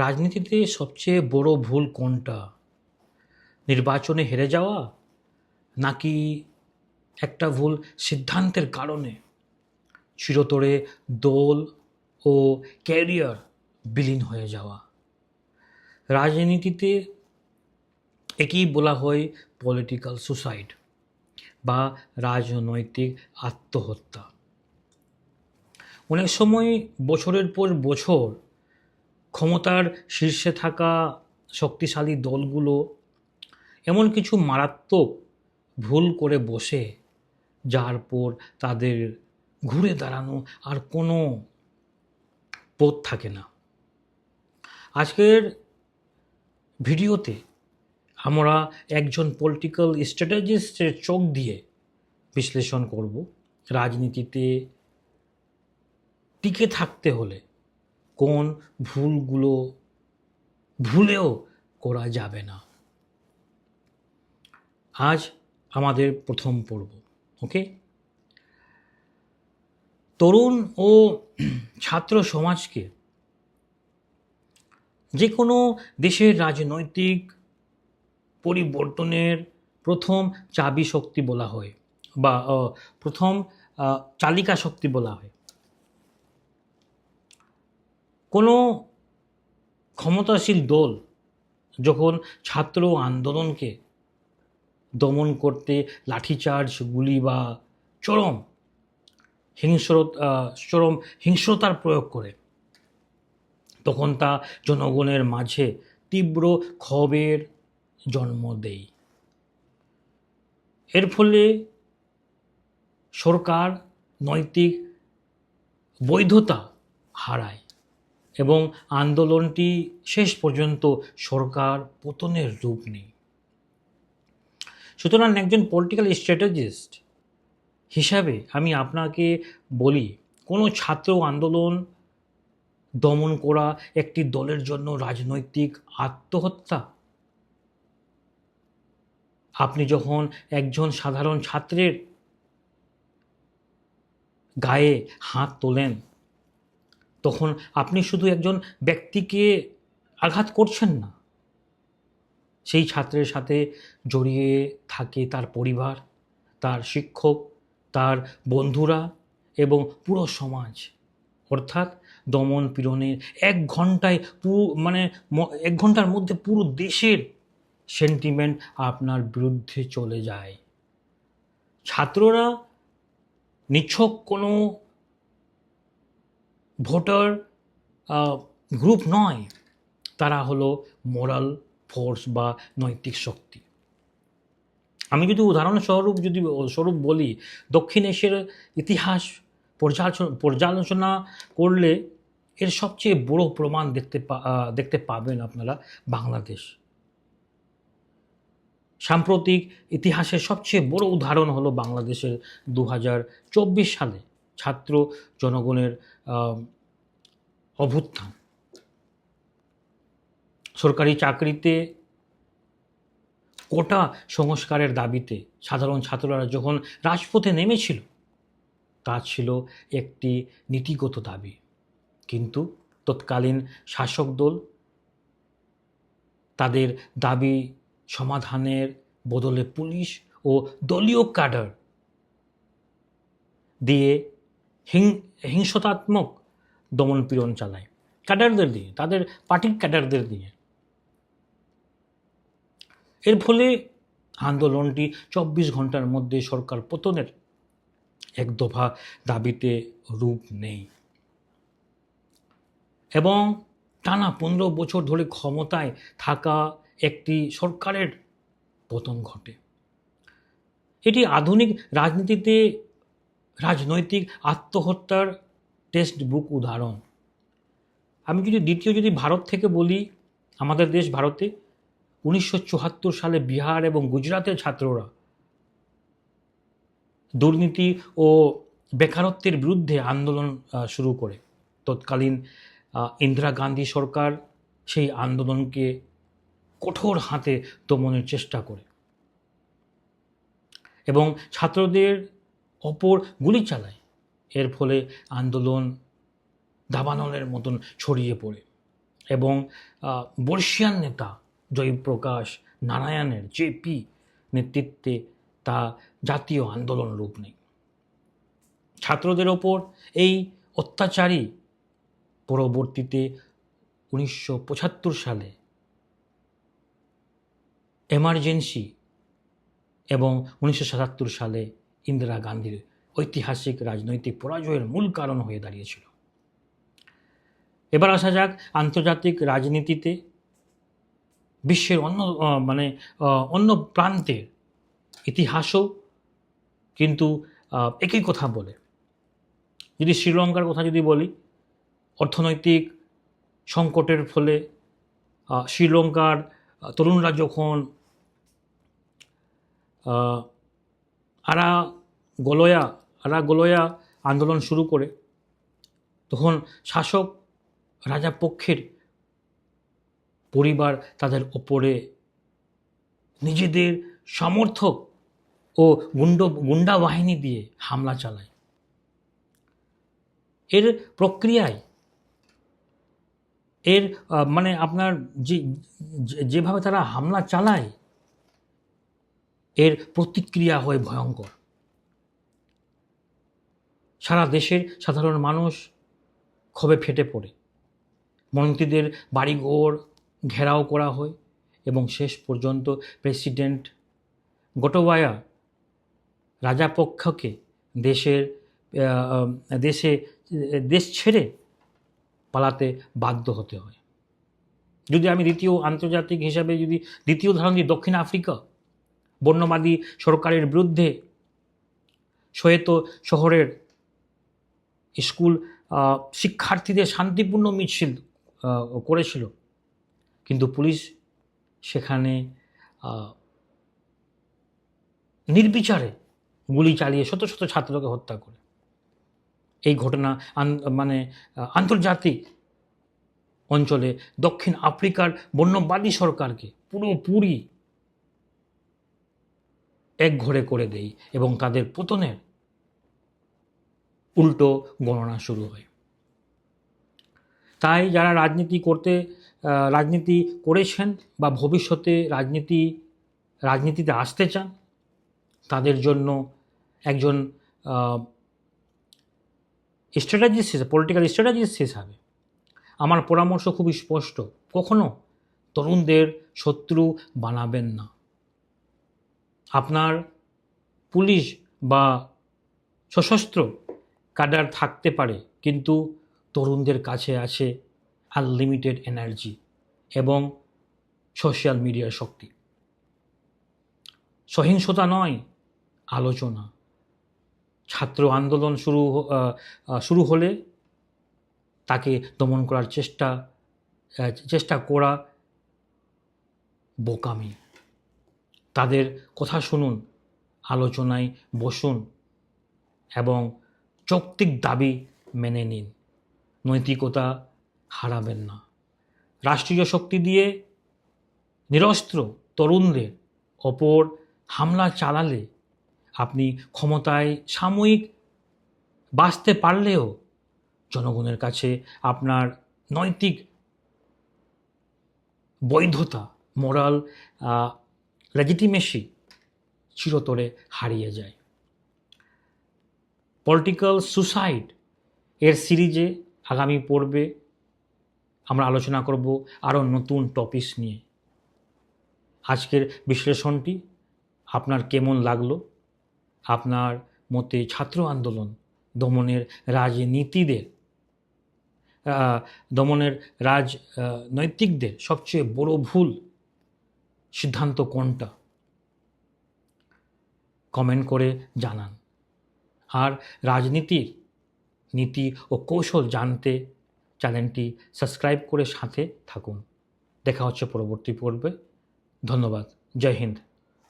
রাজনীতিতে সবচেয়ে বড় ভুল কোনটা? নির্বাচনে হেরে যাওয়া, নাকি একটা ভুল সিদ্ধান্তের কারণে চিরতরে দল ও ক্যারিয়ার বিলীন হয়ে যাওয়া? রাজনীতিতে একেই বলা হয় পলিটিক্যাল সুসাইড বা রাজনৈতিক আত্মহত্যা। অনেক সময় বছরের পর বছর ক্ষমতার শীর্ষে থাকা শক্তিশালী দলগুলো এমন কিছু মারাত্মক ভুল করে বসে, যার পর তাদের ঘুরে দাঁড়ানো আর কোনো পথ থাকে না। আজকের ভিডিওতে আমরা একজন পলিটিক্যাল স্ট্র্যাটেজিস্টের চোখ দিয়ে বিশ্লেষণ করব রাজনীতিতে টিকে থাকতে হলে কোন ভুলগুলো ভুলেও করা যাবে না। আজ আমাদের প্রথম পর্ব। ওকে, তরুণ ও ছাত্র সমাজকে যে কোনো দেশের রাজনৈতিক পরিবর্তনের প্রথম চাবি শক্তি বলা হয় বা প্রথম চালিকা শক্তি বলা হয়। কোনো ক্ষমতাশীল দল যখন ছাত্র আন্দোলনকে দমন করতে লাঠিচার্জ, গুলি বা চরম হিংস্রতার প্রয়োগ করে, তখন তা জনগণের মাঝে তীব্র ক্ষোভের জন্ম দেয়। এর ফলে সরকার নৈতিক বৈধতা হারায় এবং আন্দোলনটি শেষ পর্যন্ত সরকার পতনের রূপ নেয়। সুতরাং একজন পলিটিক্যাল স্ট্র্যাটেজিস্ট হিসাবে আমি আপনাকে বলি, কোনো ছাত্র আন্দোলন দমন করা একটি দলের জন্য রাজনৈতিক আত্মহত্যা। আপনি যখন একজন সাধারণ ছাত্রের গায়ে হাত তোলেন, তখন আপনি শুধু একজন ব্যক্তিকে আঘাত করছেন না, সেই ছাত্রের সাথে জড়িয়ে থাকে তার পরিবার, তার শিক্ষক, তার বন্ধুরা এবং পুরো সমাজ। অর্থাৎ দমন পীড়নের এক ঘন্টার মধ্যে পুরো দেশের সেন্টিমেন্ট আপনার বিরুদ্ধে চলে যায়। ছাত্ররা নিছক কোনো ভোটার গ্রুপ নয়, তারা হলো মোরাল ফোর্স বা নৈতিক শক্তি। আমি যদি উদাহরণস্বরূপ বলি, দক্ষিণ এশিয়ার ইতিহাস পর্যালোচনা করলে এর সবচেয়ে বড় প্রমাণ দেখতে পাবেন আপনারা বাংলাদেশ। সাম্প্রতিক ইতিহাসের সবচেয়ে বড় উদাহরণ হলো বাংলাদেশের 2024 সালে ছাত্র জনগণের অভ্যুত্থান। সরকারি চাকরিতে কোটা সংস্কারের দাবিতে সাধারণ ছাত্ররা যখন রাজপথে নেমেছিল, তা ছিল একটি নীতিগত দাবি। কিন্তু তৎকালীন শাসক দল তাদের দাবি সমাধানের বদলে পুলিশ ও দলীয় ক্যাডার দিয়ে হিংসাত্মক দমনপীড়ন চালায়, ক্যাডারদের দিয়ে, তাদের পার্টির ক্যাডারদের দিয়ে। এর ফলে আন্দোলনটি 24 ঘন্টার মধ্যে সরকার পতনের এক দফা দাবিতে রূপ নেয় এবং টানা 15 বছর ধরে ক্ষমতায় থাকা একটি সরকারের পতন ঘটে। এটি আধুনিক রাজনীতিতে রাজনৈতিক আত্মহত্যার টেক্সট বুক উদাহরণ। আমি যদি ভারত থেকে বলি, আমাদের দেশ ভারতে 1974 সালে বিহার এবং গুজরাতের ছাত্ররা দুর্নীতি ও বেকারত্বের বিরুদ্ধে আন্দোলন শুরু করে। তৎকালীন ইন্দিরা গান্ধী সরকার সেই আন্দোলনকে কঠোর হাতে দমনের চেষ্টা করে এবং ছাত্রদের ওপর গুলি চালায়। এর ফলে আন্দোলন দাবানলের মতন ছড়িয়ে পড়ে এবং বর্ষিয়ান নেতা জয়প্রকাশ নারায়ণের জেপি নেতৃত্বে তা জাতীয় আন্দোলন রূপ নেয়। ছাত্রদের ওপর এই অত্যাচারই পরবর্তীতে 1975 সালে এমার্জেন্সি এবং 1977 সালে ইন্দিরা গান্ধীর ঐতিহাসিক রাজনৈতিক পরাজয়ের মূল কারণ হয়ে দাঁড়িয়েছিল। এবার আসা যাক আন্তর্জাতিক রাজনীতিতে বিশ্বের অন্য প্রান্তের ইতিহাসও কিন্তু একই কথা বলে। যদি শ্রীলঙ্কার কথা যদি বলি, অর্থনৈতিক সংকটের ফলে শ্রীলঙ্কার তরুণরা যখন আরাগোলয়া আন্দোলন শুরু করে, তখন শাসক রাজা পক্ষের পরিবার তাদের ওপরে নিজেদের সমর্থক ও গুন্ডা বাহিনী দিয়ে হামলা চালায়। এর প্রক্রিয়ায় আপনার যেভাবে তারা হামলা চালায়, এর প্রতিক্রিয়া হয় ভয়ঙ্কর। সারা দেশের সাধারণ মানুষ ক্ষোভে ফেটে পড়ে, মন্ত্রীদের বাড়িঘর ঘেরাও করা হয় এবং শেষ পর্যন্ত প্রেসিডেন্ট গোটাবায়া রাজাপক্ষকে দেশ ছেড়ে পালাতে বাধ্য হতে হয়। যদি আমি দ্বিতীয় আন্তর্জাতিক হিসাবে যদি দ্বিতীয় উদাহরণ দিই, দক্ষিণ আফ্রিকা বর্ণবাদী সরকারের বিরুদ্ধে সোয়েতো শহরের স্কুল শিক্ষার্থীদের শান্তিপূর্ণ মিছিল করেছিল, কিন্তু পুলিশ সেখানে নির্বিচারে গুলি চালিয়ে শত শত ছাত্রকে হত্যা করে। এই ঘটনা আন্তর্জাতিক অঞ্চলে দক্ষিণ আফ্রিকার বর্ণবাদী সরকারকে পুরোপুরি একঘরে করে দেয় এবং তাদের পতনের উল্টো গণনা শুরু হয়। তাই যারা রাজনীতি করেছেন বা ভবিষ্যতে রাজনীতিতে আসতে চান, তাদের জন্য একজন পলিটিক্যাল স্ট্র্যাটেজিস্ট হিসাবে আমার পরামর্শ খুবই স্পষ্ট: কখনো তরুণদের শত্রু বানাবেন না। আপনার পুলিশ বা সশস্ত্র ক্যাডার থাকতে পারে, কিন্তু তরুণদের কাছে আছে আনলিমিটেড এনার্জি এবং সোশ্যাল মিডিয়ার শক্তি। সহিংসতা নয়, আলোচনা। ছাত্র আন্দোলন শুরু হলে তাকে দমন করার চেষ্টা করা বোকামি। তাদের কথা শুনুন, আলোচনায় বসুন এবং যৌক্তিক দাবি মেনে নিন। নৈতিকতা হারাবেন না। রাষ্ট্রীয় শক্তি দিয়ে নিরস্ত্র তরুণদের ওপর হামলা চালালে আপনি ক্ষমতায় সাময়িক বাঁচতে পারলেও জনগণের কাছে আপনার নৈতিক বৈধতা, মোরাল লেজিটিমেসি চিরতরে হারিয়ে যায়। পলিটিক্যাল সুসাইড এর সিরিজে আগামী পর্বে আমরা আলোচনা করব আরও নতুন টপিকস নিয়ে। আজকের বিশ্লেষণটি আপনার কেমন লাগলো? আপনার মতে ছাত্র আন্দোলন দমনের রাজনৈতিকদের সবচেয়ে বড় ভুল সিদ্ধান্ত কোনটা? কমেন্ট করে জানান। আর রাজনীতির নীতি ও কৌশল জানতে চ্যানেলটি সাবস্ক্রাইব করে সাথে থাকুন। দেখা হচ্ছে পরবর্তী পর্বে। ধন্যবাদ। জয় হিন্দ।